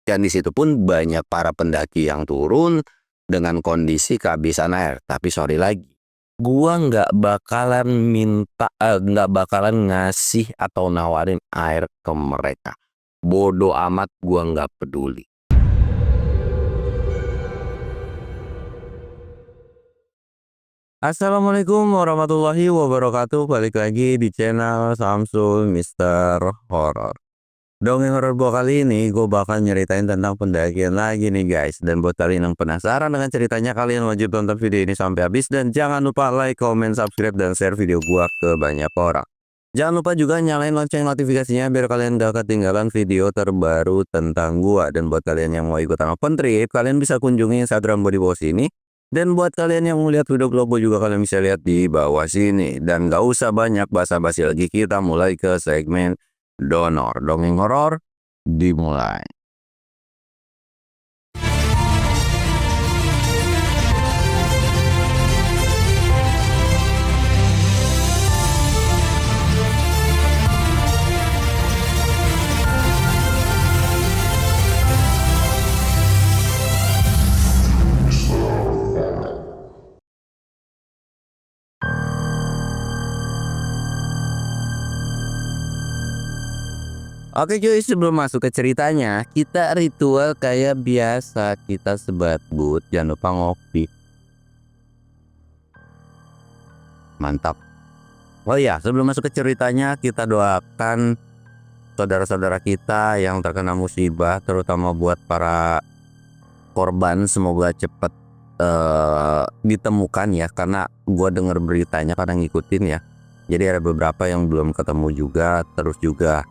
Dan di situ pun banyak para pendaki yang turun dengan kondisi kehabisan air. Tapi sorry lagi, gua nggak bakalan ngasih atau nawarin air ke mereka. Bodoh amat, gua nggak peduli. Assalamualaikum warahmatullahi wabarakatuh. Balik lagi di channel Samsul Mister Horror. Dongeng horor gua kali ini gue bakal nyeritain tentang pendakian lagi nih guys. Dan buat kalian yang penasaran dengan ceritanya, kalian wajib tonton video ini sampai habis. Dan jangan lupa like, comment, subscribe, dan share video gua ke banyak orang. Jangan lupa juga nyalain lonceng notifikasinya biar kalian gak ketinggalan video terbaru tentang gua. Dan buat kalian yang mau ikutan open trip, kalian bisa kunjungi Instagram gua di bawah sini. Dan buat kalian yang mau lihat video vlog juga, kalian bisa lihat di bawah sini. Dan gak usah banyak basa-basi lagi, kita mulai ke segmen donor. Dongeng horor dimulai. Oke cuy, sebelum masuk ke ceritanya, kita ritual kayak biasa. Kita sebat but, jangan lupa ngopi. Mantap. Oh iya, sebelum masuk ke ceritanya, kita doakan saudara-saudara kita yang terkena musibah, terutama buat para korban, semoga cepat ditemukan ya. Karena gua denger beritanya, kadang ngikutin ya. Jadi ada beberapa yang belum ketemu juga. Terus juga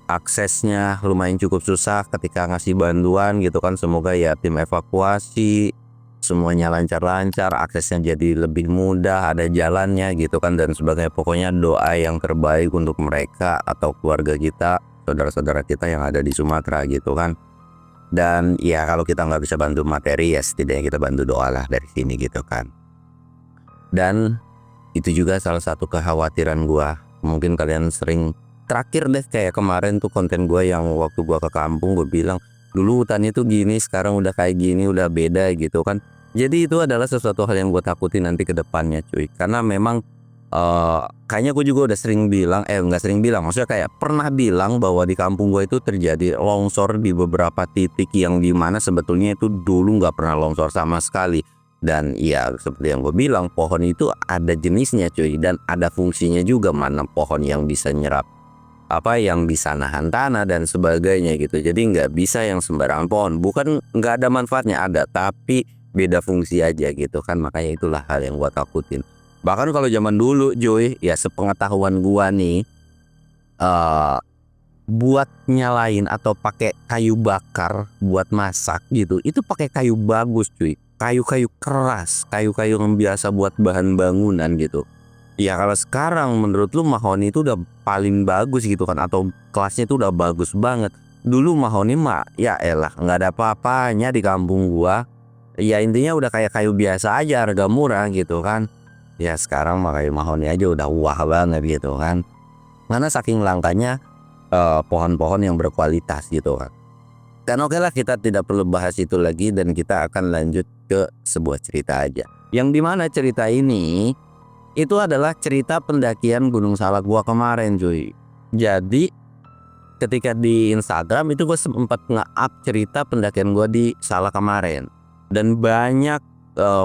aksesnya lumayan cukup susah ketika ngasih bantuan gitu kan. Semoga ya tim evakuasi semuanya lancar-lancar, aksesnya jadi lebih mudah, ada jalannya gitu kan, dan sebagainya. Pokoknya doa yang terbaik untuk mereka atau keluarga kita, saudara-saudara kita yang ada di Sumatera gitu kan. Dan ya kalau kita nggak bisa bantu materi, ya setidaknya kita bantu doa lah dari sini gitu kan. Dan itu juga salah satu kekhawatiran gua. Mungkin kalian sering, terakhir deh kayak kemarin tuh konten gue yang waktu gue ke kampung, gue bilang dulu hutannya tuh gini, sekarang udah kayak gini, udah beda gitu kan. Jadi itu adalah sesuatu hal yang gue takutin nanti ke depannya cuy. Karena memang kayaknya gue juga udah sering bilang, nggak sering bilang, maksudnya kayak pernah bilang bahwa di kampung gue itu terjadi longsor di beberapa titik yang dimana sebetulnya itu dulu nggak pernah longsor sama sekali. Dan ya seperti yang gue bilang, pohon itu ada jenisnya cuy, dan ada fungsinya juga. Mana pohon yang bisa nyerap yang bisa nahan tanah dan sebagainya gitu. Jadi nggak bisa yang sembarangan pohon. Bukan nggak ada manfaatnya, ada, tapi beda fungsi aja gitu kan. Makanya itulah hal yang gua takutin. Bahkan kalau zaman dulu cuy, ya sepengetahuan gua nih, buat nyalain atau pakai kayu bakar buat masak gitu, itu pakai kayu bagus cuy. Kayu-kayu keras, kayu-kayu yang biasa buat bahan bangunan gitu. Ya kalau sekarang menurut lu mahoni itu udah paling bagus gitu kan, atau kelasnya itu udah bagus banget. Dulu mahoni mah ya elah nggak ada apa-apanya di kampung gua. Ya intinya udah kayak kayu biasa aja, harga murah gitu kan. Ya sekarang mah kayu mahoni aja udah wah banget gitu kan. Karena saking langkanya pohon-pohon yang berkualitas gitu kan. Dan oke lah, kita tidak perlu bahas itu lagi dan kita akan lanjut ke sebuah cerita aja. Yang dimana cerita ini itu adalah cerita pendakian Gunung Salak gua kemarin cuy. Jadi ketika di Instagram itu gue sempat nge-up cerita pendakian gua di Salak kemarin. Dan banyak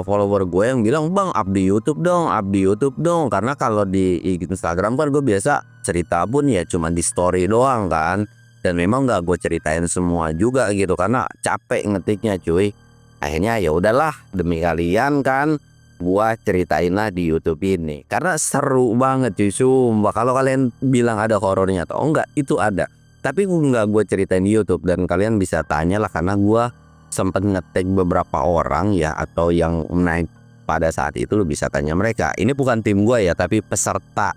follower gue yang bilang, "Bang, up di YouTube dong, up di YouTube dong." Karena kalau di Instagram kan gue biasa cerita pun ya cuma di story doang kan. Dan memang nggak gue ceritain semua juga gitu karena capek ngetiknya cuy. Akhirnya ya udahlah, demi kalian kan gua ceritain lah di YouTube ini karena seru banget cuy, sumpah. Kalau kalian bilang ada horornya atau enggak, itu ada, tapi nggak gue ceritain di YouTube. Dan kalian bisa tanya lah, karena gua sempet nge-tag beberapa orang ya, atau yang naik pada saat itu, lu bisa tanya mereka. Ini bukan tim gua ya, tapi peserta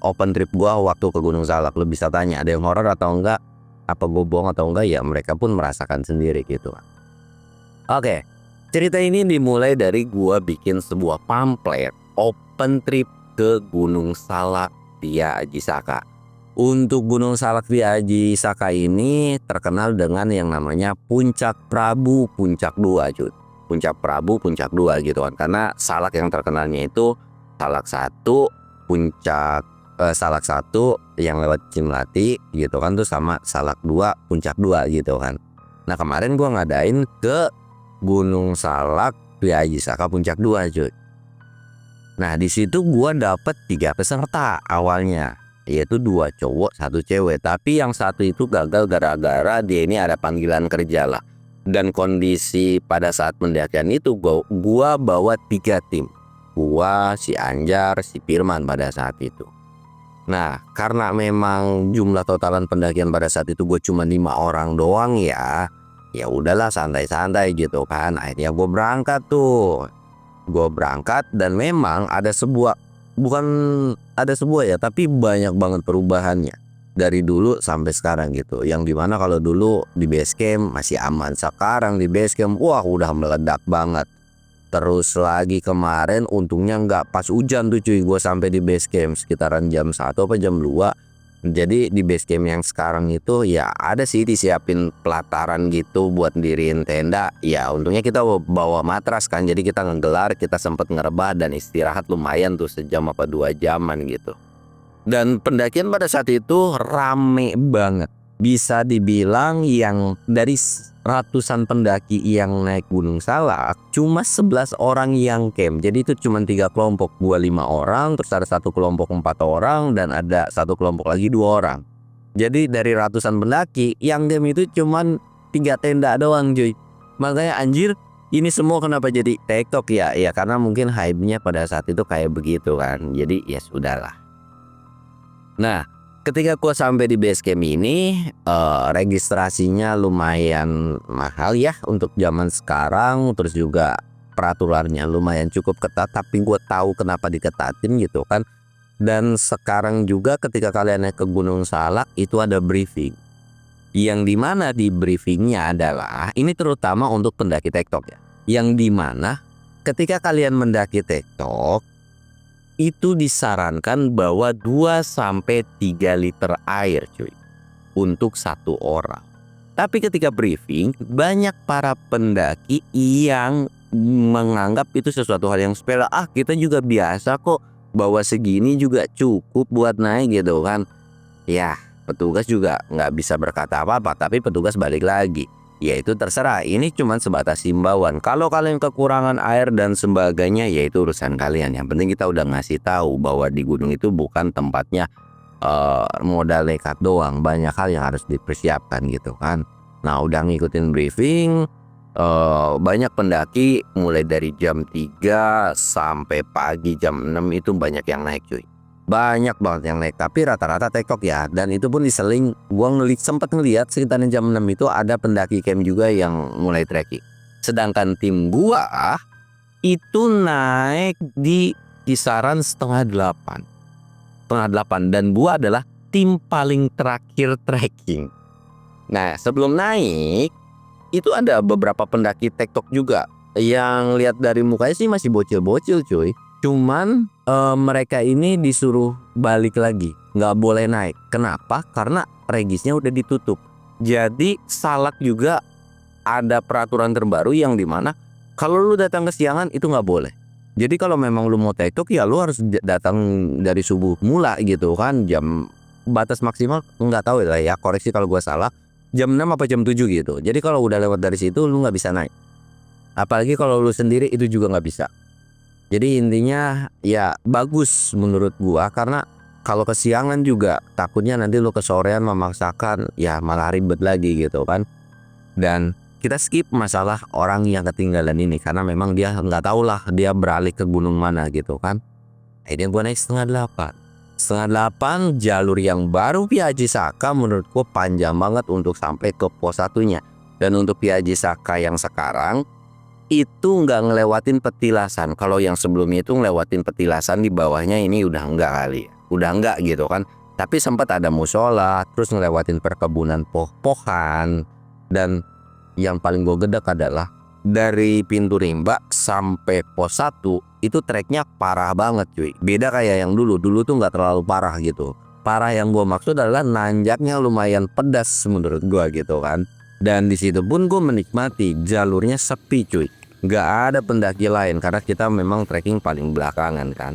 open trip gua waktu ke Gunung Salak. Lu bisa tanya ada yang horor atau enggak, apa gue bohong atau enggak, ya mereka pun merasakan sendiri gitu. Oke. Cerita ini dimulai dari gua bikin sebuah pamflet open trip ke Gunung Salak via Aji Saka. Untuk Gunung Salak di Aji Saka ini terkenal dengan yang namanya Puncak Prabu, Puncak 2 cuy. Puncak Prabu, Puncak 2 gitu kan. Karena salak yang terkenalnya itu Salak 1, Puncak Salak 1 yang lewat Cimlati gitu kan, tuh sama Salak 2, Puncak 2 gitu kan. Nah kemarin gua ngadain ke Gunung Salak di Aji Saka Puncak 2 cuy. Nah di situ gua dapet 3 peserta awalnya, yaitu 2 cowok 1 cewek. Tapi yang satu itu gagal gara-gara dia ini ada panggilan kerja lah. Dan kondisi pada saat pendakian itu gua bawa 3 tim. Gua, si Anjar, si Firman pada saat itu. Nah karena memang jumlah totalan pendakian pada saat itu gue cuma 5 orang doang ya udahlah santai-santai gitu kan. Akhirnya gue berangkat tuh. Gue berangkat dan memang ada sebuah, bukan ada sebuah ya, tapi banyak banget perubahannya dari dulu sampai sekarang gitu. Yang dimana kalau dulu di base camp masih aman, sekarang di base camp wah udah meledak banget. Terus lagi kemarin untungnya nggak pas hujan tuh cuy, gue sampai di base camp sekitaran jam 1 apa jam 2. Jadi di base camp yang sekarang itu ya ada sih disiapin pelataran gitu buat diriin tenda. Ya untungnya kita bawa matras kan, jadi kita ngegelar, kita sempet ngerebah dan istirahat lumayan tuh sejam apa 2 jaman gitu. Dan pendakian pada saat itu rame banget. Bisa dibilang yang dari ratusan pendaki yang naik Gunung Salak cuma 11 orang yang camp. Jadi itu cuma 3 kelompok, gua 5 orang, terus ada 1 kelompok 4 orang, dan ada 1 kelompok lagi 2 orang. Jadi dari ratusan pendaki yang camp itu cuma 3 tenda doang cuy. Makanya anjir, ini semua kenapa jadi TikTok ya? Ya karena mungkin hype-nya pada saat itu kayak begitu kan. Jadi ya sudahlah. Nah ketika gua sampai di base camp ini registrasinya lumayan mahal ya untuk zaman sekarang. Terus juga peraturannya lumayan cukup ketat, tapi gue tahu kenapa diketatin gitu kan. Dan sekarang juga ketika kalian naik ke Gunung Salak itu ada briefing, yang dimana di briefingnya adalah ini terutama untuk pendaki TikTok ya, yang dimana ketika kalian mendaki TikTok itu disarankan bawa 2-3 liter air cuy untuk 1 orang. Tapi ketika briefing banyak para pendaki yang menganggap itu sesuatu hal yang sepele. Ah kita juga biasa kok bawa segini juga cukup buat naik gitu kan. Ya petugas juga nggak bisa berkata apa-apa, tapi petugas balik lagi. Ya itu terserah, ini cuma sebatas himbauan. Kalau kalian kekurangan air dan sebagainya ya itu urusan kalian. Yang penting kita udah ngasih tahu bahwa di gunung itu bukan tempatnya modal nekat doang. Banyak hal yang harus dipersiapkan gitu kan. Nah udah ngikutin briefing, banyak pendaki mulai dari jam 3 sampai pagi jam 6 itu banyak yang naik cuy. Banyak banget yang naik, tapi rata-rata TikTok ya. Dan itu pun diseling, gua sempet ngeliat sekitar jam 6 itu ada pendaki camp juga yang mulai trekking. Sedangkan tim gua itu naik di kisaran setengah 8 dan gua adalah tim paling terakhir trekking. Nah sebelum naik itu ada beberapa pendaki TikTok juga yang lihat dari mukanya sih masih bocil-bocil cuy. Cuman mereka ini disuruh balik lagi, nggak boleh naik. Kenapa? Karena regisnya udah ditutup. Jadi Salak juga ada peraturan terbaru yang dimana kalau lu datang kesiangan itu nggak boleh. Jadi kalau memang lu mau TikTok ya lu harus datang dari subuh mula gitu kan. Jam batas maksimal nggak tahu lah ya, koreksi kalau gua salah, jam 6 apa jam 7 gitu. Jadi kalau udah lewat dari situ lu nggak bisa naik. Apalagi kalau lu sendiri itu juga nggak bisa. Jadi intinya ya bagus menurut gua, karena kalau kesiangan juga takutnya nanti lu kesorean memaksakan ya malah ribet lagi gitu kan. Dan kita skip masalah orang yang ketinggalan ini karena memang dia nggak tahu lah dia beralih ke gunung mana gitu kan. Akhirnya gua naik setengah 8 jalur yang baru Via Aji Saka menurut gua panjang banget untuk sampai ke pos 1-nya. Dan untuk Via Aji Saka yang sekarang itu nggak ngelewatin petilasan. Kalau yang sebelumnya itu ngelewatin petilasan, di bawahnya ini udah enggak kali ya. Udah enggak gitu kan. Tapi sempat ada musola, terus ngelewatin perkebunan poh-pohan. Dan yang paling gue gedek adalah dari pintu rimba sampai pos 1 itu treknya parah banget cuy. Beda kayak yang dulu tuh nggak terlalu parah gitu. parah yang gue maksud adalah nanjaknya lumayan pedas menurut gue gitu kan. Dan di situ pun gue menikmati jalurnya sepi cuy, nggak ada pendaki lain karena kita memang trekking paling belakangan kan.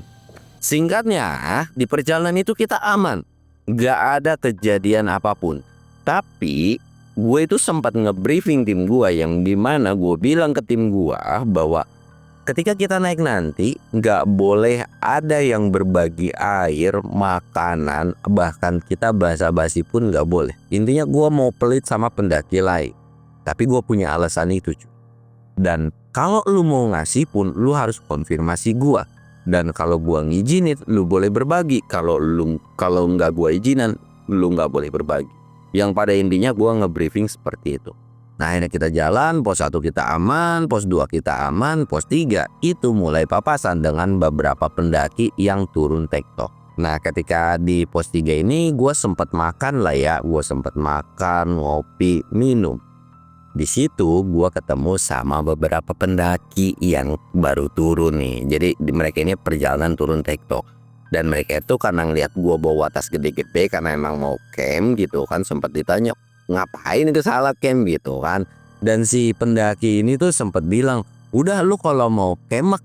Singkatnya di perjalanan itu kita aman, nggak ada kejadian apapun. Tapi gue itu sempat nge-briefing tim gue yang dimana gue bilang ke tim gue bahwa ketika kita naik nanti nggak boleh ada yang berbagi air, makanan, bahkan kita basa-basi pun nggak boleh. Intinya gue mau pelit sama pendaki lain. Tapi gue punya alasan itu cuy. Dan kalau lu mau ngasih pun lu harus konfirmasi gue. Dan kalau gue ngizinin lu boleh berbagi. Kalau nggak gue izinan lu nggak boleh berbagi. Yang pada intinya gue nge-briefing seperti itu. Nah ini kita jalan, pos 1 kita aman, pos 2 kita aman, pos 3 itu mulai papasan dengan beberapa pendaki yang turun tektok. Nah ketika di pos 3 ini gue sempat makan lah ya, gue sempat makan, ngopi, minum. Di situ gue ketemu sama beberapa pendaki yang baru turun nih. Jadi mereka ini perjalanan turun tektok. Dan mereka itu karena ngeliat gue bawa tas gede-gede karena emang mau camp gitu kan, sempat ditanya ngapain itu salah camp gitu kan. Dan si pendaki ini tuh sempat bilang, udah lu kalau mau camp mah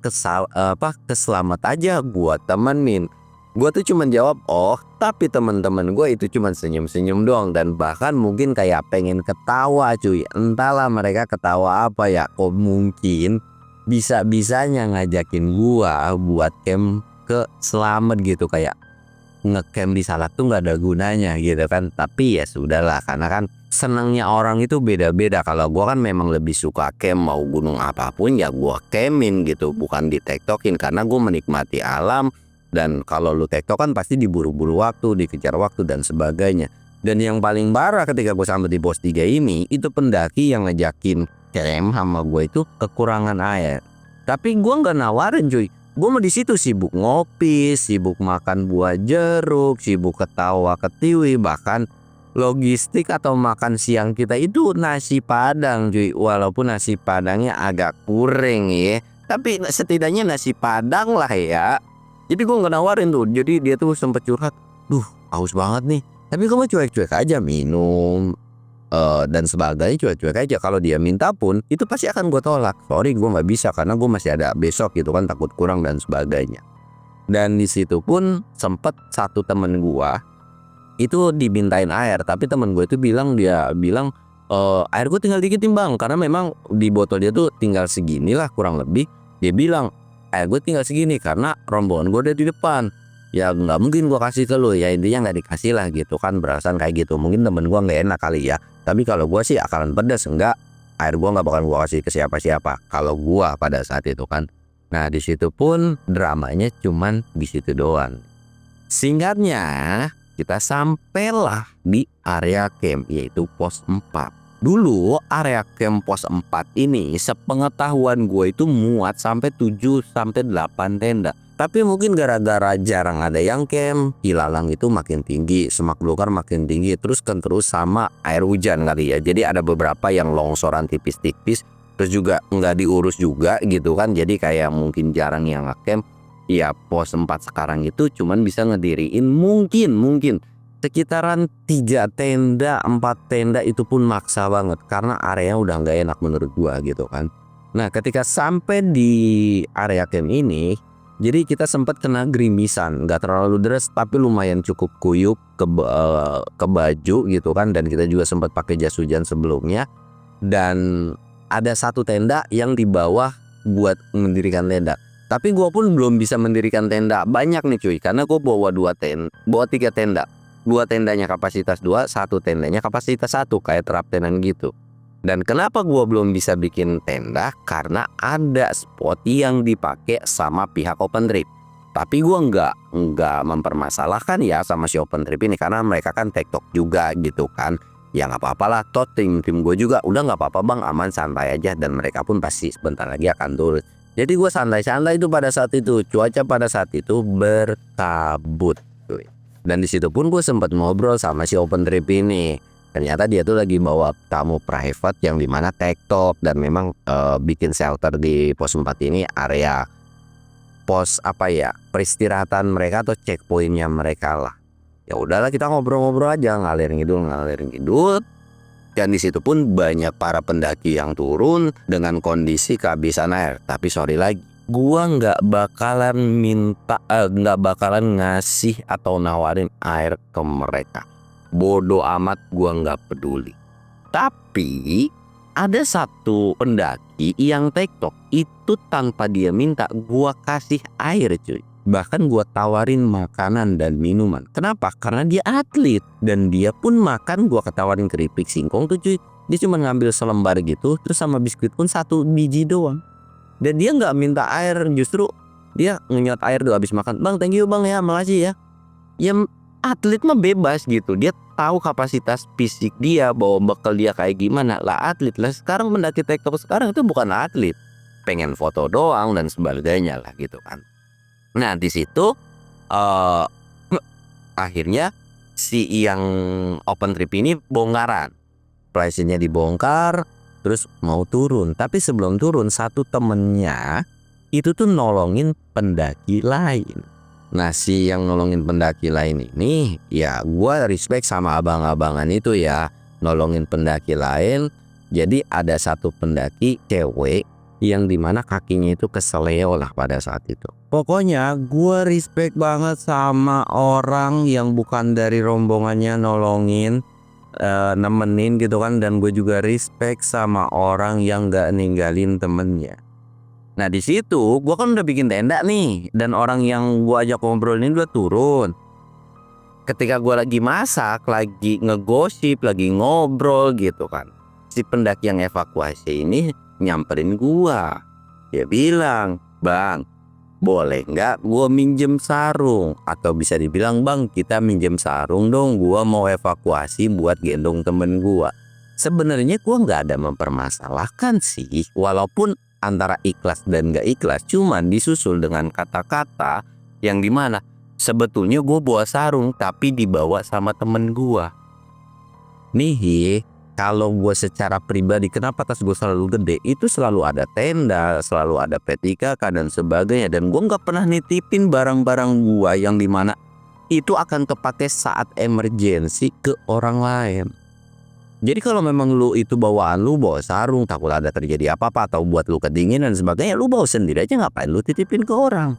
keselamat aja gua temenin. Gua tuh cuman jawab, oh tapi teman-teman gue itu cuman senyum-senyum doang. Dan bahkan mungkin kayak pengen ketawa cuy. Entahlah mereka ketawa apa ya, kok mungkin bisa-bisanya ngajakin gua buat camp ke Selamet gitu, kayak ngecamp di Salak tuh nggak ada gunanya gitu kan. Tapi ya sudahlah, karena kan senangnya orang itu beda-beda. Kalau gua kan memang lebih suka camp, mau gunung apapun ya gua campin gitu, bukan di tektokin, karena gua menikmati alam. Dan kalau lu tektok kan pasti diburu-buru waktu, dikejar waktu dan sebagainya. Dan yang paling parah ketika gue sampai di pos 3 ini, itu pendaki yang ngejakin camp sama gue itu kekurangan air. Tapi gue nggak nawarin cuy. Gue mah di situ sibuk ngopi, sibuk makan buah jeruk, sibuk ketawa ketiwi, bahkan logistik atau makan siang kita itu nasi padang cuy. Walaupun nasi padangnya agak kurang ya, tapi setidaknya nasi padang lah ya. Jadi gue nggak nawarin tuh. Jadi dia tuh sempet curhat, duh haus banget nih. Tapi gue mah cuek-cuek aja minum dan sebagainya, cuek-cuek aja. Kalau dia minta pun itu pasti akan gue tolak. Sorry gue nggak bisa karena gue masih ada besok gitu kan, takut kurang dan sebagainya. Dan di situ pun sempet satu temen gue itu dimintain air, tapi temen gue itu dia bilang air gue tinggal dikit bang, karena memang di botol dia tuh tinggal segini lah kurang lebih. Dia bilang air gue tinggal segini karena rombongan gue udah di depan. Ya nggak mungkin gue kasih ke lu, ya intinya nggak dikasih lah gitu kan, berasan kayak gitu. Mungkin temen gue nggak enak kali ya. Tapi kalau gue sih akalan pedas, enggak, air gue nggak bakal gue kasih ke siapa-siapa kalau gue pada saat itu kan. Nah di situ pun dramanya cuman di situ doang. Singkatnya kita sampailah di area camp yaitu pos 4. Dulu area camp pos 4 ini sepengetahuan gue itu muat sampai 7-8 tenda. Tapi mungkin gara-gara jarang ada yang camp, ilalang itu makin tinggi, semak belukar makin tinggi, terus sama air hujan kali ya. Jadi ada beberapa yang longsoran tipis-tipis, terus juga nggak diurus juga gitu kan. Jadi kayak mungkin jarang yang nge-camp. Ya pos 4 sekarang itu cuman bisa ngediriin mungkin sekitaran 3 tenda, 4 tenda, itu pun maksa banget karena area udah nggak enak menurut gua gitu kan. Nah ketika sampai di area camp ini, jadi kita sempat kena gerimisan, nggak terlalu deras tapi lumayan cukup kuyup ke baju gitu kan. Dan kita juga sempat pakai jas hujan sebelumnya. Dan ada satu tenda yang di bawah buat mendirikan tenda. Tapi gue pun belum bisa mendirikan tenda banyak nih cuy, karena gue bawa 3 tenda. 2 tendanya kapasitas 2, 1 tendanya kapasitas 1, kayak terap tenan gitu. Dan kenapa gue belum bisa bikin tenda? Karena ada spot yang dipakai sama pihak open trip. Tapi gue nggak mempermasalahkan ya sama si open trip ini, karena mereka kan tektok juga gitu kan. Ya nggak apa-apa lah, toh tim gue juga udah nggak apa-apa bang, aman santai aja. Dan mereka pun pasti sebentar lagi akan turun. Jadi gue santai-santai itu pada saat itu. Cuaca pada saat itu berkabut. Dan di situ pun gue sempat ngobrol sama si open trip ini. Ternyata dia tuh lagi bawa tamu private yang dimana tektok. Dan memang bikin shelter di pos 4 ini area pos peristirahatan mereka atau checkpointnya mereka lah. Ya udahlah kita ngobrol-ngobrol aja, ngalir ngidul. Dan di situ pun banyak para pendaki yang turun dengan kondisi kehabisan air. Tapi sorry lagi, gua nggak bakalan ngasih atau nawarin air ke mereka. Bodoh amat, gua nggak peduli. Tapi ada satu pendaki yang TikTok itu tanpa dia minta gua kasih air cuy. Bahkan gua tawarin makanan dan minuman. Kenapa? Karena dia atlet dan dia pun makan, gua ketawarin keripik singkong tuh cuy. Dia cuma ngambil selembar gitu, terus sama biskuit pun 1 biji doang. Dan dia nggak minta air, justru dia ngenyot air tuh habis makan. Bang, thank you bang ya, makasih ya. Ya atlet mah bebas gitu. Dia tahu kapasitas fisik dia, bawa bekal dia kayak gimana. Lah atlet lah. Sekarang pendaki TikTok sekarang itu bukan atlet, pengen foto doang dan sebagainya lah gitu kan. Nah di situ akhirnya si yang open trip ini bongkaran, flashnya dibongkar, terus mau turun. Tapi sebelum turun, satu temennya itu tuh nolongin pendaki lain. Nah si yang nolongin pendaki lain ini, ya gua respect sama abang-abangan itu ya, nolongin pendaki lain. Jadi ada satu pendaki cewek yang dimana kakinya itu keseleo lah pada saat itu. Pokoknya gue respect banget sama orang yang bukan dari rombongannya nolongin, nemenin gitu kan. Dan gue juga respect sama orang yang gak ninggalin temennya. Nah di situ gue kan udah bikin tenda nih, dan orang yang gue ajak ngobrol ini udah turun. Ketika gue lagi masak, lagi ngegosip, lagi ngobrol gitu kan, si pendaki yang evakuasi ini nyamperin gua. Dia bilang, bang, boleh nggak gua minjem sarung? Atau bisa dibilang, bang, kita minjem sarung dong, gua mau evakuasi buat gendong temen gua. Sebenarnya gua nggak ada mempermasalahkan sih, walaupun antara ikhlas dan nggak ikhlas, cuman disusul dengan kata-kata yang dimana sebetulnya gua bawa sarung tapi dibawa sama temen gua. Nih, kalau gue secara pribadi, kenapa tas gue selalu gede? Itu selalu ada tenda, selalu ada P3K dan sebagainya. Dan gue nggak pernah nitipin barang-barang gue yang dimana itu akan kepake saat emergensi ke orang lain. Jadi kalau memang lu itu bawaan lu bawa sarung, takut ada terjadi apa-apa atau buat lu kedinginan dan sebagainya, lu bawa sendiri aja, ngapain lu titipin ke orang?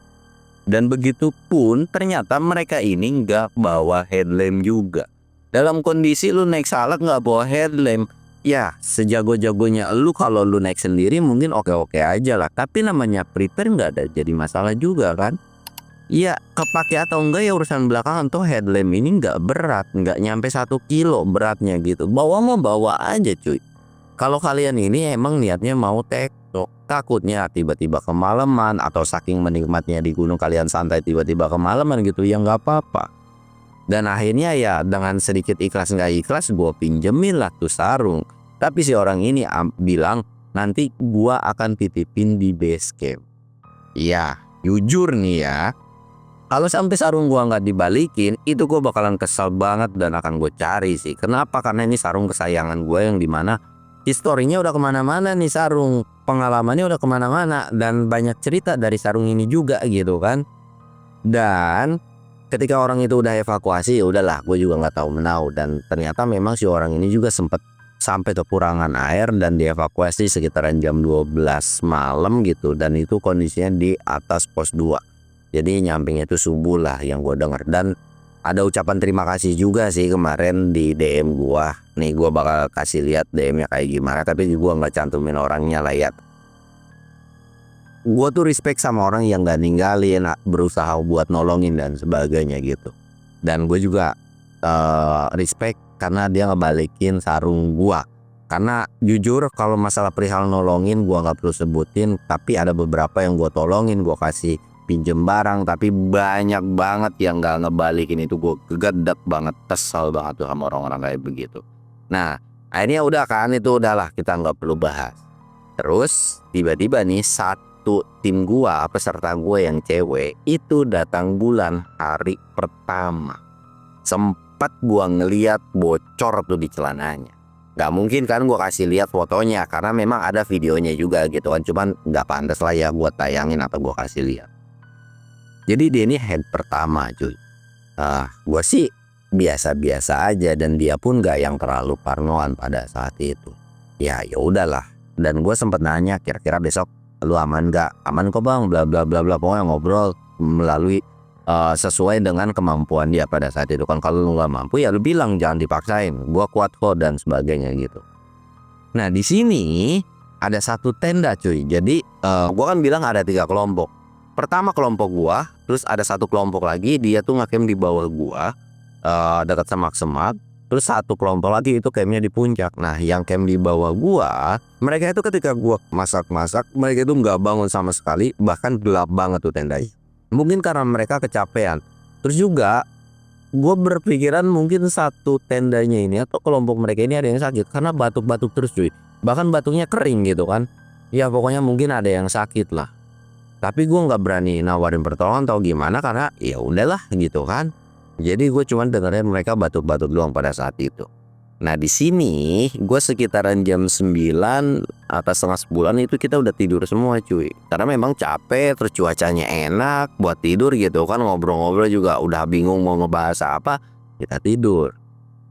Dan begitu pun ternyata mereka ini nggak bawa headlamp juga. Dalam kondisi lu naik salak nggak bawa headlamp, ya sejago-jagonya lu kalau lu naik sendiri mungkin oke-oke aja lah. Tapi namanya prepare nggak ada jadi masalah juga kan. Ya kepake atau enggak ya urusan belakangan. Tuh headlamp ini nggak berat, nggak nyampe 1 kilo beratnya gitu. Bawa mau bawa aja cuy. Kalau kalian ini emang niatnya mau TikTok, takutnya tiba-tiba kemalaman atau saking menikmatnya di gunung kalian santai tiba-tiba kemalaman gitu, ya nggak apa-apa. Dan akhirnya ya dengan sedikit ikhlas nggak ikhlas gue pinjemin lah tuh sarung. Tapi si orang ini bilang nanti gue akan titipin di base camp. Ya jujur nih ya, kalau sampai sarung gue nggak dibalikin, itu gue bakalan kesel banget dan akan gue cari sih. Kenapa? Karena ini sarung kesayangan gue yang dimana historinya udah kemana-mana nih sarung. Pengalamannya udah kemana-mana dan banyak cerita dari sarung ini juga gitu kan. Dan ketika orang itu udah evakuasi, ya udahlah, gue juga nggak tahu menau. Dan ternyata memang si orang ini juga sempat sampai kekurangan air dan dievakuasi sekitaran jam 12 malam gitu. Dan itu kondisinya di atas pos 2. Jadi nyampingnya itu subuh lah yang gue denger. Dan ada ucapan terima kasih juga sih kemarin di DM gue. Nih gue bakal kasih lihat DM-nya kayak gimana, tapi gue nggak cantumin orangnya lah ya. Gue tuh respect sama orang yang gak ninggalin, berusaha buat nolongin dan sebagainya gitu. Dan gue juga respect karena dia ngebalikin sarung gue. Karena jujur kalau masalah perihal nolongin gue gak perlu sebutin, tapi ada beberapa yang gue tolongin, gue kasih pinjem barang, tapi banyak banget yang gak ngebalikin. Itu gue gegedek banget, kesel banget tuh sama orang-orang kayak begitu. Nah akhirnya udah kan, itu udahlah kita gak perlu bahas. Terus tiba-tiba nih tim gua, peserta gue yang cewek itu datang bulan hari pertama. Sempat gua ngeliat bocor tuh di celananya. Gak mungkin kan gua kasih lihat fotonya karena memang ada videonya juga gitu kan. Cuman gak pantas lah ya buat tayangin atau gua kasih lihat. Jadi dia ini head pertama cuy. Gua sih biasa-biasa aja dan dia pun gak yang terlalu parnoan pada saat itu. Ya udahlah. Dan gue sempet nanya kira-kira besok lu aman gak? Aman kok bang, bla bla bla bla. Pokoknya ngobrol melalui sesuai dengan kemampuan dia pada saat itu. Kan kalau lu gak mampu ya lu bilang, jangan dipaksain. Gua kuat kok dan sebagainya gitu. Nah di sini ada satu tenda cuy. Jadi gua kan bilang ada 3 kelompok. Pertama kelompok gua, terus ada satu kelompok lagi dia tuh ngecamp di bawah gua, dekat semak-semak. Terus satu kelompok lagi itu campnya di puncak. Nah yang camp di bawah gua, mereka itu ketika gua masak-masak, mereka itu nggak bangun sama sekali, bahkan gelap banget tuh tendanya. Mungkin karena mereka kecapean. Terus juga gue berpikiran mungkin satu tendanya ini atau kelompok mereka ini ada yang sakit karena batuk-batuk terus cuy. Bahkan batuknya kering gitu kan. Ya pokoknya mungkin ada yang sakit lah. Tapi gue nggak berani nawarin pertolongan atau gimana karena ya udahlah gitu kan. Jadi gue cuma dengerin mereka batuk-batuk doang pada saat itu. Nah di sini gue sekitaran jam 9 atau setengah 10 itu kita udah tidur semua cuy. Karena memang capek, terus cuacanya enak buat tidur gitu kan, ngobrol-ngobrol juga udah bingung mau ngebahas apa, kita tidur.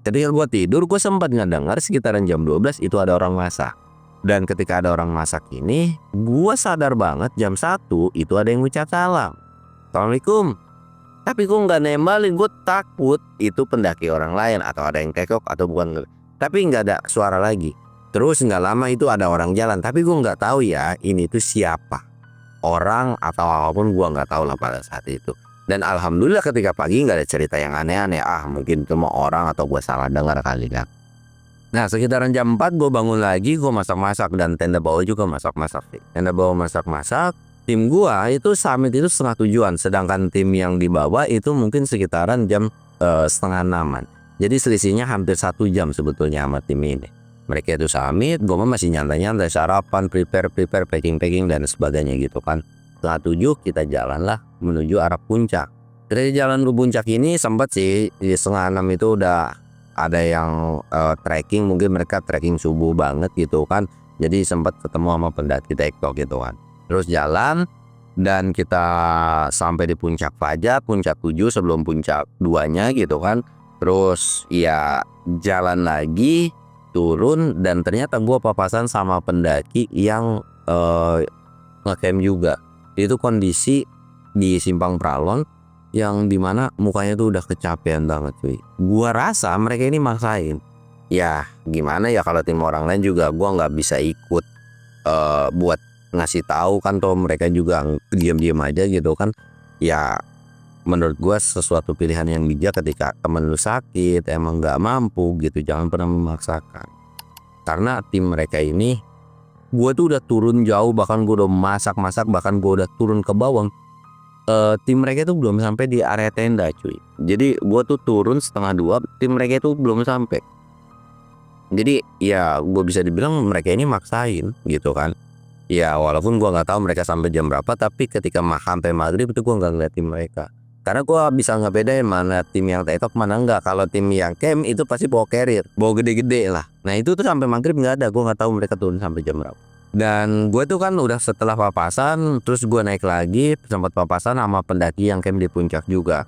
Ketika gue tidur gue sempat ngedengar sekitaran jam 12 itu ada orang masak. Dan ketika ada orang masak ini, gue sadar banget jam 1 itu ada yang ucap salam. Assalamualaikum. Tapi gue nggak nembalin, gue takut itu pendaki orang lain atau ada yang kekok atau bukan. Tapi nggak ada suara lagi. Terus nggak lama itu ada orang jalan, tapi gue nggak tahu ya ini tuh siapa, orang atau apapun gue nggak tahu lah pada saat itu. Dan alhamdulillah ketika pagi nggak ada cerita yang aneh-aneh. Mungkin cuma orang atau gue salah dengar kali kan. Nah sekitaran jam 4 gue bangun lagi, gue masak-masak dan tenda bawah juga masak-masak. Tenda bawah masak-masak. Tim gua itu summit itu setengah 7-an, sedangkan tim yang di bawah itu mungkin sekitaran jam setengah 6-an. Jadi selisihnya hampir 1 jam sebetulnya sama tim ini. Mereka itu summit, gua masih nyantai-nyantai, sarapan, prepare, packing dan sebagainya gitu kan. Setengah 7 kita jalanlah menuju arah puncak. Dari jalan ke puncak ini sempat sih di setengah 6 itu udah ada yang trekking, mungkin mereka trekking subuh banget gitu kan. Jadi sempat ketemu sama pendaki TikTok gitu kan. Terus jalan dan kita sampai di puncak Fajar, puncak 7 sebelum puncak 2-nya gitu kan. Terus ya jalan lagi, turun dan ternyata gua papasan sama pendaki yang ngecamp juga. Itu kondisi di Simpang Pralon yang dimana mukanya tuh udah kecapean banget cuy. Gua rasa mereka ini maksain. Ya gimana ya, kalau tim orang lain juga gua nggak bisa ikut buat ngasih tahu kan, toh mereka juga diam-diam aja gitu kan. Ya menurut gua sesuatu pilihan yang bijak ketika temen lu sakit emang nggak mampu gitu, jangan pernah memaksakan. Karena tim mereka ini gua tuh udah turun jauh, bahkan gua udah masak-masak, bahkan gua udah turun ke bawah. Tim mereka itu belum sampai di area tenda cuy. Jadi gua tuh turun setengah 2, tim mereka itu belum sampai. Jadi ya gue bisa dibilang mereka ini maksain gitu kan. Ya walaupun gue nggak tahu mereka sampai jam berapa, tapi ketika sampai maghrib itu gue nggak ngeliatin mereka. Karena gue bisa ngebedain mana tim yang TikTok mana enggak. Kalau tim yang camp itu pasti bawa carrier, bawa gede-gede lah. Nah itu tuh sampai maghrib nggak ada. Gue nggak tahu mereka turun sampai jam berapa. Dan gue tuh kan udah setelah papasan, terus gue naik lagi, sempat papasan sama pendaki yang camp di puncak juga.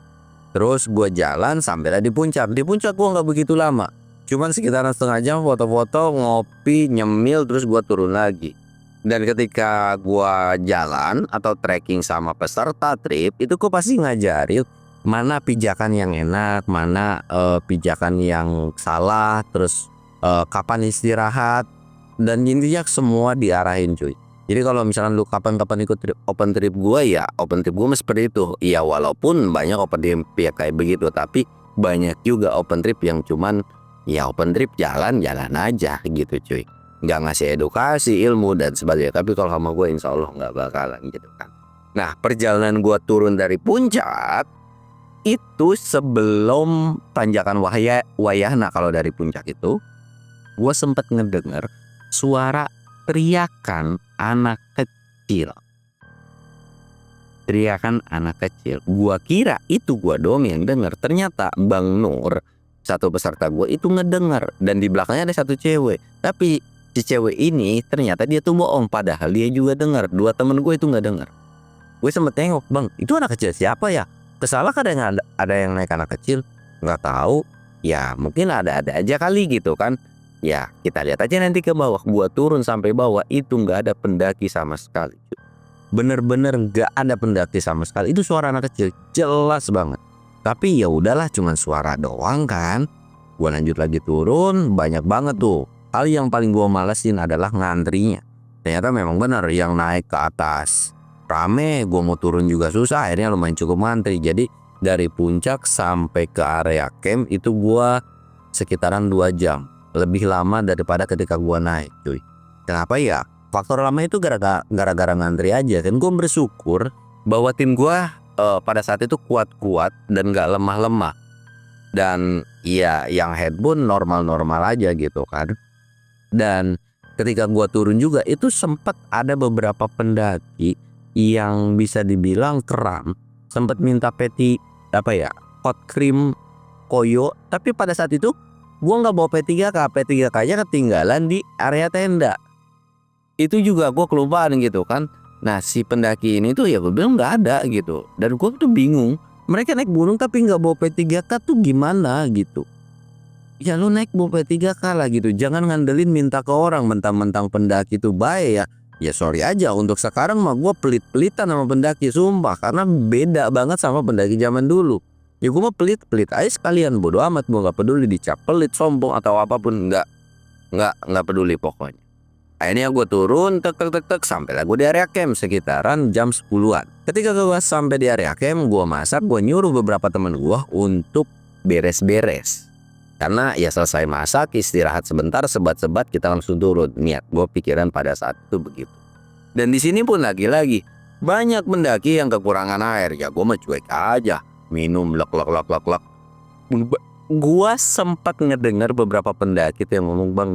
Terus gue jalan sampailah di puncak. Di puncak gue nggak begitu lama, cuman sekitaran setengah jam, foto-foto, ngopi, nyemil, terus gue turun lagi. Dan ketika gua jalan atau trekking sama peserta trip itu gua pasti ngajarin mana pijakan yang enak, mana pijakan yang salah, terus kapan istirahat, dan intinya semua diarahin cuy. Jadi kalau misalkan lu kapan-kapan ikut open trip gua, ya open trip gua seperti itu. Ya walaupun banyak open trip ya kayak begitu, tapi banyak juga open trip yang cuman ya open trip jalan-jalan aja gitu cuy. Nggak ngasih edukasi, ilmu dan sebagainya. Tapi kalau sama gue insya Allah nggak bakalan gitu kan. Nah perjalanan gue turun dari puncak itu sebelum tanjakan Wayahna. Kalau dari puncak itu gue sempet ngedenger suara teriakan anak kecil. Teriakan anak kecil. Gue kira itu gue doang yang denger. Ternyata Bang Nur, satu peserta gue itu ngedenger. Dan di belakangnya ada satu cewek. Tapi si cewek ini ternyata dia tuh bohong, padahal dia juga dengar. 2 temen gue itu nggak dengar. Gue sempet tengok, bang itu anak kecil siapa ya? Kesalah kadang ada yang naik anak kecil. Nggak tahu, ya mungkin ada-ada aja kali gitu kan. Ya kita lihat aja nanti ke bawah. Gua turun sampai bawah itu nggak ada pendaki sama sekali. Bener-bener nggak ada pendaki sama sekali. Itu suara anak kecil jelas banget. Tapi ya udahlah, cuman suara doang kan. Gua lanjut lagi turun, banyak banget tuh. Hal yang paling gua malesin adalah ngantrinya. Ternyata memang benar yang naik ke atas rame, gua mau turun juga susah. Akhirnya lumayan cukup ngantri. Jadi dari puncak sampai ke area camp itu gua sekitaran 2 jam. Lebih lama daripada ketika gua naik, cuy. Kenapa ya? Faktor lama itu gara-gara ngantri aja. Dan gua bersyukur bahwa tim gua pada saat itu kuat-kuat dan gak lemah-lemah. Dan ya yang headbone normal-normal aja gitu kan. Dan ketika gua turun juga itu sempat ada beberapa pendaki yang bisa dibilang keram, sempat minta peti hot cream koyo, tapi pada saat itu gua nggak bawa P3K. P3K-nya ketinggalan di area tenda. Itu juga gua kelupaan gitu kan. Nah si pendaki ini tuh ya gue bilang nggak ada gitu, dan gua tuh bingung, mereka naik gunung tapi nggak bawa P3K tuh gimana gitu. Ya lu naik bawa P3K lah gitu, jangan ngandelin minta ke orang mentang-mentang pendaki itu baik ya. Ya sorry aja, untuk sekarang mah gue pelit-pelitan sama pendaki sumpah, karena beda banget sama pendaki zaman dulu. Ya gue mah pelit-pelit aja sekalian, bodo amat, gue nggak peduli dicap pelit, sombong atau apapun, nggak peduli pokoknya. Akhirnya gue turun tek sampai lah gue di area camp sekitaran jam 10-an. Ketika gue sampai di area camp, gue masak, gue nyuruh beberapa teman gue untuk beres-beres. Karena ya selesai masak, istirahat sebentar, sebat-sebat, kita langsung turun. Niat gue pikiran pada saat itu begitu. Dan di sini pun lagi-lagi banyak pendaki yang kekurangan air. Ya gue mah cuek aja, minum lek. Gue sempat ngedengar beberapa pendaki yang ngomong, bang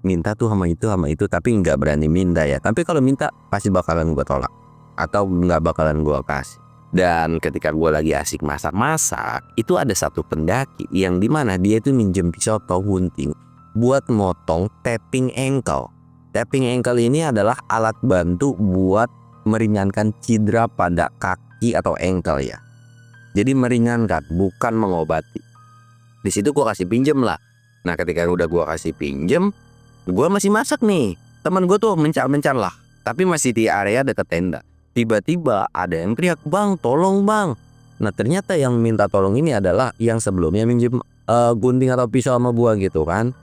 minta tuh sama itu, tapi nggak berani minta ya. Tapi kalau minta pasti bakalan gue tolak atau nggak bakalan gue kasih. Dan ketika gue lagi asik masak-masak, itu ada satu pendaki yang dimana dia itu minjem pisau atau gunting buat motong tapping ankle. Tapping ankle ini adalah alat bantu buat meringankan cedera pada kaki atau ankle ya. Jadi meringankan, bukan mengobati. Di situ gue kasih pinjem lah. Nah ketika udah gue kasih pinjem, gue masih masak nih. Teman gue tuh mencar-mencar lah, tapi masih di area dekat tenda. Tiba-tiba ada yang teriak, bang tolong bang. Nah ternyata yang minta tolong ini adalah yang sebelumnya minjem gunting atau pisau sama gua gitu kan.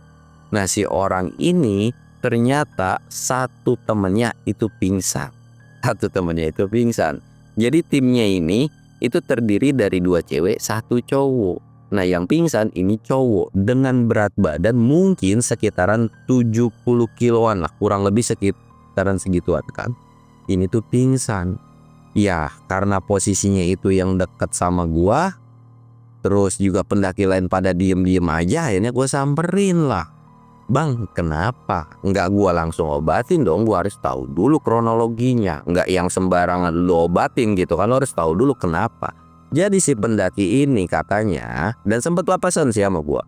Nah si orang ini ternyata satu temennya itu pingsan. Jadi timnya ini itu terdiri dari 2 cewek 1 cowok. Nah yang pingsan ini cowok dengan berat badan mungkin sekitaran 70 kiloan lah, kurang lebih sekitaran segituan kan. Ini tuh pingsan. Ya karena posisinya itu yang dekat sama gua, terus juga pendaki lain pada diem-diem aja, akhirnya gua samperin lah. Bang kenapa? Nggak gua langsung obatin dong, gua harus tahu dulu kronologinya. Nggak yang sembarangan lu obatin gitu kan, lu harus tahu dulu kenapa. Jadi si pendaki ini katanya, dan sempat papasan sih sama gua.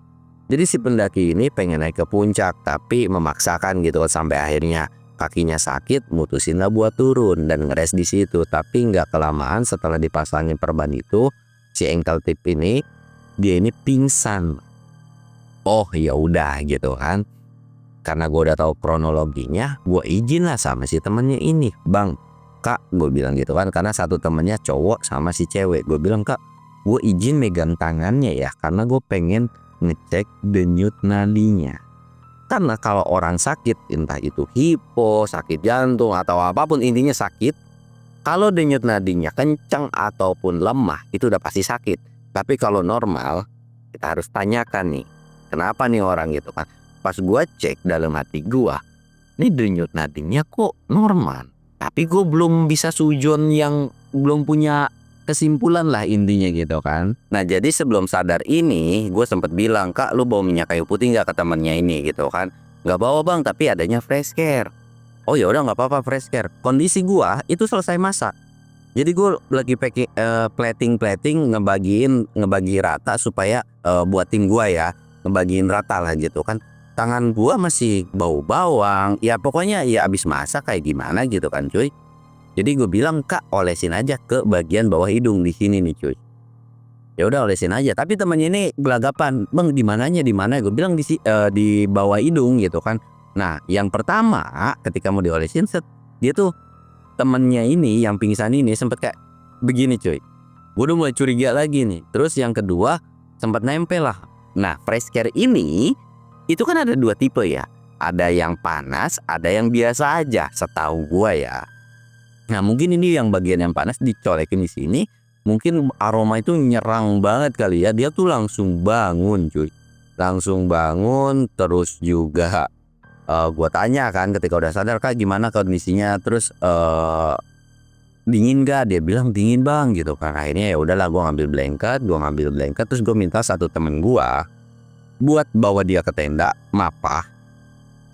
Jadi si pendaki ini pengen naik ke puncak tapi memaksakan gitu sampai akhirnya kakinya sakit, mutusin lah buat turun dan ngeres di situ. Tapi nggak kelamaan setelah dipasangin perban itu, si ankle tip ini dia ini pingsan. Oh ya udah gitu kan. Karena gue udah tahu kronologinya, gue izin lah sama si temennya ini, bang, kak, gue bilang gitu kan, karena satu temennya cowok sama si cewek. Gue bilang, kak, gue izin megang tangannya ya, karena gue pengen ngecek denyut nadinya. Karena kalau orang sakit, entah itu hipo, sakit jantung atau apapun, intinya sakit, kalau denyut nadinya kencang ataupun lemah itu udah pasti sakit. Tapi kalau normal, kita harus tanyakan nih, kenapa nih orang gitu kan. Pas gua cek dalam hati gua, ini denyut nadinya kok normal, tapi gue belum bisa sujon, yang belum punya kesimpulan lah intinya gitu kan. Nah jadi sebelum sadar ini gue sempet bilang, kak lu bawa minyak kayu putih nggak ke temennya ini gitu kan. Nggak bawa bang, tapi adanya fresh care. Oh ya udah nggak apa-apa fresh care. Kondisi gue itu selesai masak, jadi gue lagi plating ngebagi rata supaya buat tim gue ya, ngebagiin rata lah gitu kan. Tangan gue masih bau bawang, ya pokoknya ya abis masak kayak gimana gitu kan cuy. Jadi gue bilang, kak olesin aja ke bagian bawah hidung di sini nih cuy. Ya udah olesin aja, tapi temennya ini gelagapan, "Bang di mananya, di mana?" Gue bilang di bawah hidung gitu kan. Nah yang pertama ketika mau diolesin dia tuh temennya ini yang pingsan ini sempet kayak begini cuy. Gue udah mulai curiga lagi nih. Terus yang kedua sempat nempel lah. Nah fresh care ini itu kan ada 2 tipe ya. Ada yang panas, ada yang biasa aja setahu gua ya. Nah mungkin ini yang bagian yang panas dicolekin di sini, mungkin aroma itu nyerang banget kali ya, dia tuh langsung bangun cuy. Langsung bangun terus juga, gua tanya kan ketika udah sadar, "Kak gimana kondisinya?" Terus, "Dingin nggak?" Dia bilang, "Dingin Bang," gitu kan. Akhirnya ya udahlah gua ngambil blanket terus gua minta satu temen gua buat bawa dia ke tenda, mapah.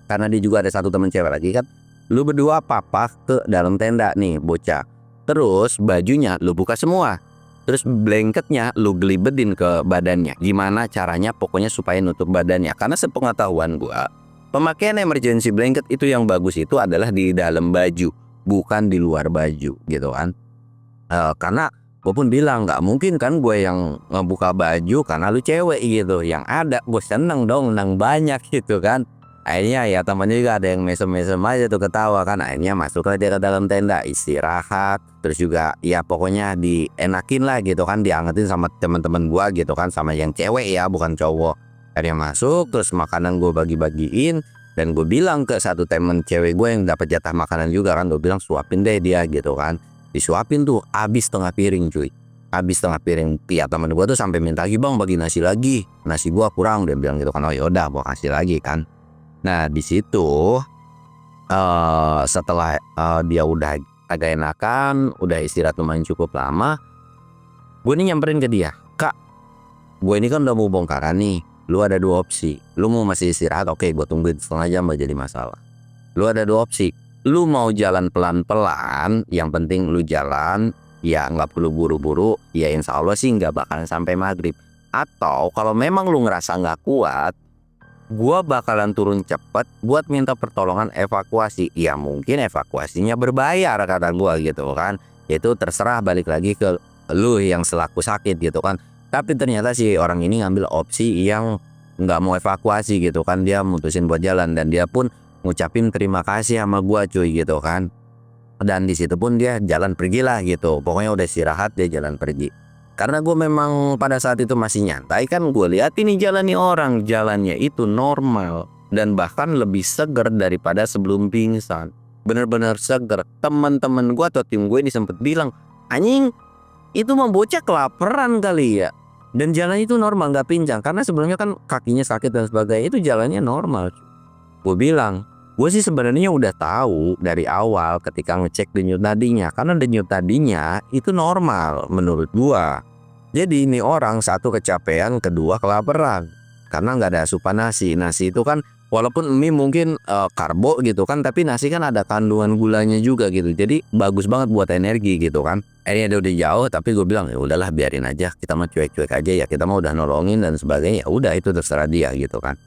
Karena dia juga ada satu temen cewek lagi kan, lu berdua papa ke dalam tenda nih bocah. Terus bajunya lu buka semua. Terus blanketnya lu gelibedin ke badannya. Gimana caranya pokoknya supaya nutup badannya. Karena sepengetahuan gua, pemakaian emergency blanket itu yang bagus itu adalah di dalam baju, bukan di luar baju gitu kan. Karena gue pun bilang nggak mungkin kan gue yang ngebuka baju karena lu cewek gitu. Yang ada gue seneng dong, menang banyak gitu kan. Akhirnya ya temennya juga ada yang mesem-mesem aja tuh ketawa kan. Akhirnya masuklah dia ke dalam tenda istirahat. Terus juga ya pokoknya dienakin lah gitu kan, diangetin sama teman-teman gua gitu kan, sama yang cewek ya bukan cowok. Akhirnya masuk terus makanan gue bagi-bagiin. Dan gue bilang ke satu temen cewek gue yang dapat jatah makanan juga kan, gue bilang suapin deh dia gitu kan. Disuapin tuh habis setengah piring cuy. Habis setengah piring. Ya temen gue tuh sampai minta lagi, "Bang bagi nasi lagi, nasi gua kurang," dia bilang gitu kan. Oh yaudah gua kasih lagi kan. Nah di situ setelah dia udah agak enakan, udah istirahat lumayan cukup lama, gue nih nyamperin ke dia, "Kak, gue ini kan udah mau bongkaran nih. Lu ada 2 opsi. Lu mau masih istirahat, oke gue tungguin setengah jam gak jadi masalah. Lu ada 2 opsi. Lu mau jalan pelan-pelan, yang penting lu jalan, ya nggak perlu buru-buru, ya insya Allah sih nggak bakalan sampai maghrib. Atau kalau memang lu ngerasa nggak kuat, gua bakalan turun cepet buat minta pertolongan evakuasi. Ya mungkin evakuasinya berbayar," kata gua gitu kan. Itu terserah balik lagi ke lu yang selaku sakit gitu kan. Tapi ternyata si orang ini ngambil opsi yang nggak mau evakuasi gitu kan. Dia mutusin buat jalan dan dia pun ngucapin terima kasih sama gua cuy gitu kan. Dan di situ pun dia jalan pergilah gitu. Pokoknya udah istirahat dia jalan pergi. Karena gue memang pada saat itu masih nyantai kan, gue lihat ini jalan nih orang, jalannya itu normal dan bahkan lebih seger daripada sebelum pingsan. Bener-bener seger. Teman-teman gue atau tim gue ini sempet bilang, "Anjing, itu mah bocah kelaparan kali ya." Dan jalannya itu normal, nggak pincang. Karena sebelumnya kan kakinya sakit dan sebagainya, itu jalannya normal. Gue bilang, gue sih sebenarnya udah tahu dari awal ketika ngecek denyut nadinya. Karena denyut nadinya itu normal menurut gua. Jadi ini orang satu kecapean, kedua kelaparan. Karena nggak ada asupan nasi. Nasi itu kan walaupun mie mungkin karbo gitu kan, tapi nasi kan ada kandungan gulanya juga gitu. Jadi bagus banget buat energi gitu kan. Akhirnya dia udah jauh, tapi gue bilang ya udahlah biarin aja. Kita mah cuek-cuek aja ya. Kita mah udah nolongin dan sebagainya. Ya udah itu terserah dia gitu kan.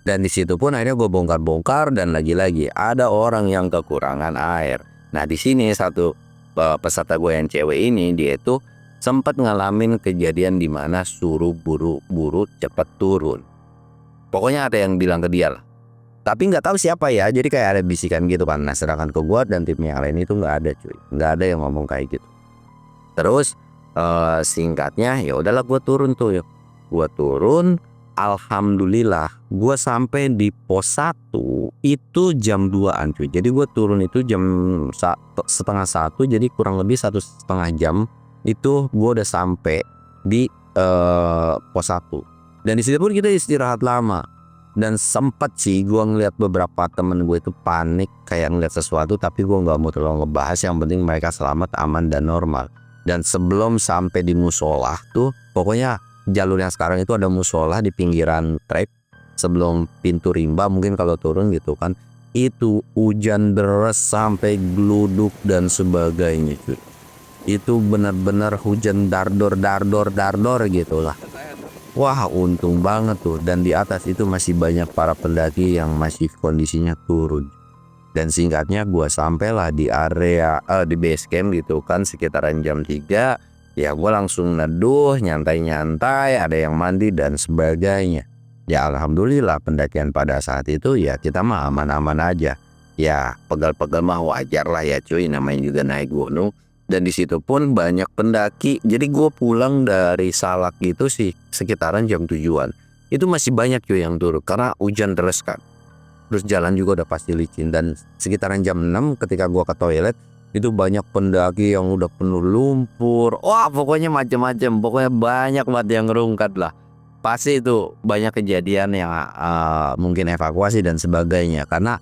Dan di situ pun akhirnya gue bongkar-bongkar dan lagi-lagi ada orang yang kekurangan air. Nah di sini satu peserta gue yang cewek ini dia itu sempat ngalamin kejadian di mana suruh buru-buru cepet turun. Pokoknya ada yang bilang ke dia lah. Tapi nggak tahu siapa ya. Jadi kayak ada bisikan gitu kan. Nah sedangkan ke gue dan tim yang lain itu nggak ada cuy. Nggak ada yang ngomong kayak gitu. Terus singkatnya ya udahlah gue turun tuh. Gue turun. Alhamdulillah gue sampai di pos 1 itu jam 2-an cuy. Jadi gue turun itu jam setengah 1, jadi kurang lebih 1,5 jam itu gue udah sampai di pos 1. Dan di situ pun kita istirahat lama. Dan sempat sih gue ngeliat beberapa temen gue itu panik kayak ngeliat sesuatu, tapi gue nggak mau terlalu ngebahas. Yang penting mereka selamat, aman dan normal. Dan sebelum sampai di musola tuh pokoknya jalur yang sekarang itu ada musola di pinggiran trek sebelum pintu rimba mungkin kalau turun gitu kan. Itu hujan deras sampai geluduk dan sebagainya cuy. Itu benar-benar hujan dardor gitu lah. Wah untung banget tuh. Dan di atas itu masih banyak para pendaki yang masih kondisinya turun. Dan singkatnya gue sampailah di area di base camp gitu kan sekitaran jam 3. Ya gue langsung neduh, nyantai-nyantai, ada yang mandi dan sebagainya. Ya alhamdulillah pendakian pada saat itu ya kita mah aman-aman aja. Ya pegal-pegal mah wajar lah ya cuy, namanya juga naik gunung. Dan di situ pun banyak pendaki. Jadi gue pulang dari Salak gitu sih sekitaran jam 7-an. Itu masih banyak cuy yang turun karena hujan deras kan. Terus jalan juga udah pasti licin, dan sekitaran jam 6 ketika gue ke toilet itu banyak pendaki yang udah penuh lumpur. Wah pokoknya macem-macem, pokoknya banyak banget yang ngerungkat lah. Pasti itu banyak kejadian yang mungkin evakuasi dan sebagainya. Karena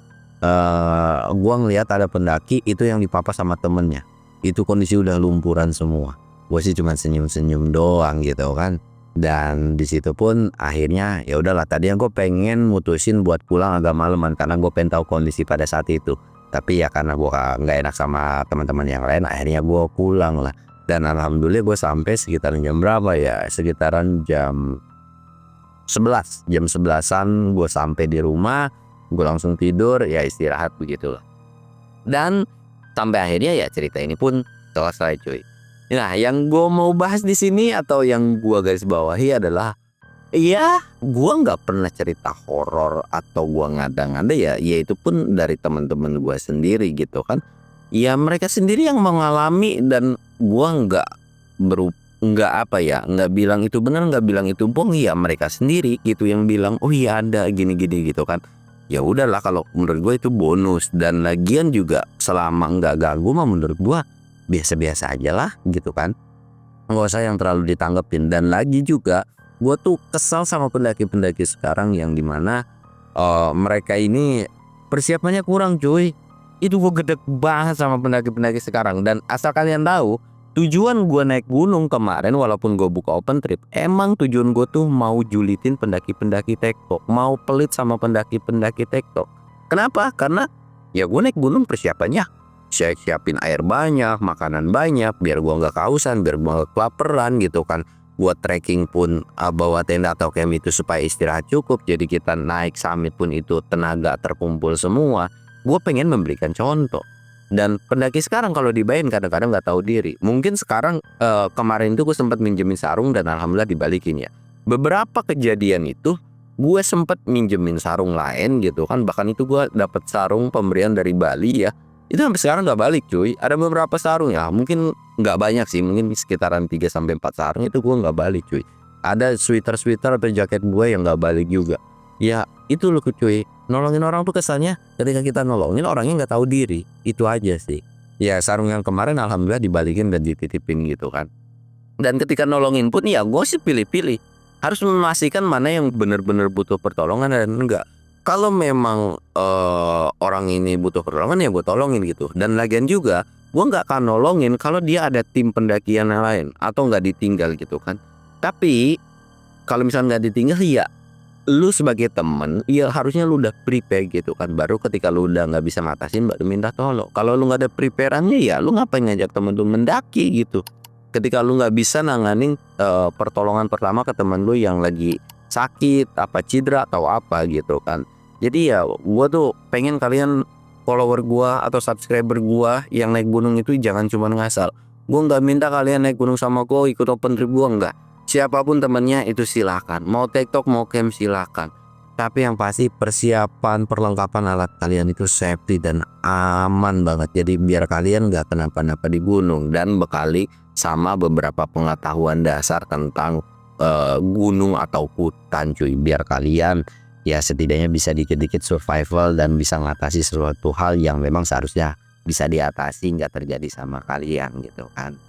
gua ngelihat ada pendaki itu yang dipapa sama temennya. Itu kondisi udah lumpuran semua. Gue sih cuma senyum-senyum doang gitu kan. Dan di situ pun akhirnya ya udahlah, tadinya gue pengen mutusin buat pulang agak maleman karena gue pengen tahu kondisi pada saat itu. Tapi ya karena gue nggak enak sama teman-teman yang lain, akhirnya gue pulang lah. Dan alhamdulillah gue sampai sekitaran jam berapa ya? Sekitaran jam 11, jam 11-an gue sampai di rumah. Gue langsung tidur, ya istirahat begitulah. Dan sampai akhirnya ya cerita ini pun selesai cuy. Nah yang gue mau bahas di sini atau yang gue garis bawahi adalah, iya, gua nggak pernah cerita horor atau gua ngada-ngada ya, itu pun dari teman-teman gua sendiri gitu kan. Ya mereka sendiri yang mengalami, dan gua nggak apa ya, nggak bilang itu benar, nggak bilang itu bohong. Ya mereka sendiri gitu yang bilang, oh iya ada gini-gini gitu kan. Ya udahlah, kalau menurut gue itu bonus, dan lagian juga selama nggak ganggu mah menurut gua biasa-biasa aja lah gitu kan. Nggak usah yang terlalu ditanggepin. Dan lagi juga gue tuh kesal sama pendaki-pendaki sekarang yang dimana mereka ini persiapannya kurang cuy. Itu gue gedek banget sama pendaki-pendaki sekarang. Dan asal kalian tahu, tujuan gue naik gunung kemarin walaupun gue buka open trip, emang tujuan gue tuh mau julitin pendaki-pendaki TikTok, mau pelit sama pendaki-pendaki TikTok. Kenapa? Karena ya gue naik gunung persiapannya saya siapin air banyak, makanan banyak, biar gua nggak kehausan, biar gua nggak kelaparan gitu kan. Buat trekking pun bawa tenda atau camp itu supaya istirahat cukup. Jadi kita naik summit pun itu tenaga terkumpul semua. Gue pengen memberikan contoh. Dan pendaki sekarang kalau dibayar kadang-kadang nggak tahu diri. Mungkin sekarang kemarin itu gue sempat minjemin sarung dan alhamdulillah dibalikin ya. Beberapa kejadian itu gue sempat minjemin sarung lain gitu kan. Bahkan itu gue dapet sarung pemberian dari Bali ya. Itu sampai sekarang nggak balik cuy. Ada beberapa sarung ya, mungkin nggak banyak sih, mungkin sekitaran 3-4 sarung itu gue nggak balik cuy. Ada sweater atau jaket gue yang nggak balik juga. Ya itu loh cuy, nolongin orang tuh kesannya ketika kita nolongin orangnya nggak tahu diri. Itu aja sih. Ya sarung yang kemarin alhamdulillah dibalikin dan dititipin gitu kan. Dan ketika nolongin pun ya gue sih pilih-pilih. Harus memastikan mana yang benar-benar butuh pertolongan dan enggak. Kalau memang orang ini butuh pertolongan ya gue tolongin gitu. Dan lagian juga gue nggak akan nolongin kalau dia ada tim pendakian yang lain atau nggak ditinggal gitu kan. Tapi kalau misalnya nggak ditinggal ya lu sebagai temen ya harusnya lu udah prepare gitu kan. Baru ketika lu udah nggak bisa ngatasin baru minta tolong. Kalau lu nggak ada prepareannya ya lu ngapain ngajak temen lu mendaki gitu. Ketika lu nggak bisa nanganin pertolongan pertama ke temen lu yang lagi sakit, apa cedera atau apa gitu kan. Jadi ya gue tuh pengen kalian follower gue atau subscriber gue yang naik gunung itu jangan cuma ngasal. Gue nggak minta kalian naik gunung sama gue ikut open trip gue, enggak. Siapapun temennya itu silakan. Mau TikTok mau camp silakan. Tapi yang pasti persiapan perlengkapan alat kalian itu safety dan aman banget. Jadi biar kalian nggak kenapa-napa di gunung, dan bekali sama beberapa pengetahuan dasar tentang gunung atau hutan cuy, biar kalian ya setidaknya bisa dikit-dikit survival dan bisa ngatasi sesuatu hal yang memang seharusnya bisa diatasi nggak terjadi sama kalian gitu kan.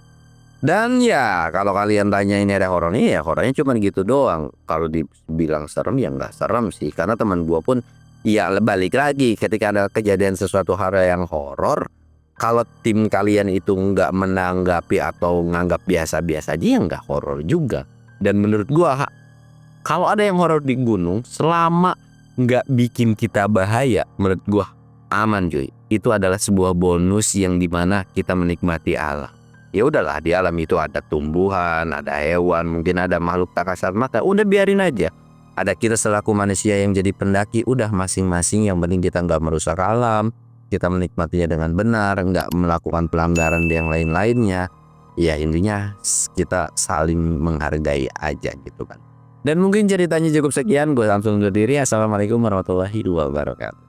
Dan ya kalau kalian tanya ini ada horornya, ya horornya cuma gitu doang. Kalau dibilang serem ya nggak serem sih, karena teman gua pun ya balik lagi ketika ada kejadian sesuatu hal yang horor, kalau tim kalian itu nggak menanggapi atau nganggap biasa-biasa aja ya nggak horor juga. Dan menurut gua kalau ada yang horor di gunung selama nggak bikin kita bahaya, menurut gua aman cuy. Itu adalah sebuah bonus yang dimana kita menikmati alam. Ya udahlah, di alam itu ada tumbuhan, ada hewan, mungkin ada makhluk tak kasat mata. Udah biarin aja. Ada kita selaku manusia yang jadi pendaki, udah masing-masing yang penting kita nggak merusak alam, kita menikmatinya dengan benar, nggak melakukan pelanggaran yang lain-lainnya. Ya intinya kita saling menghargai aja gitu kan. Dan mungkin ceritanya cukup sekian. Gue langsung undur diri. Assalamualaikum warahmatullahi wabarakatuh.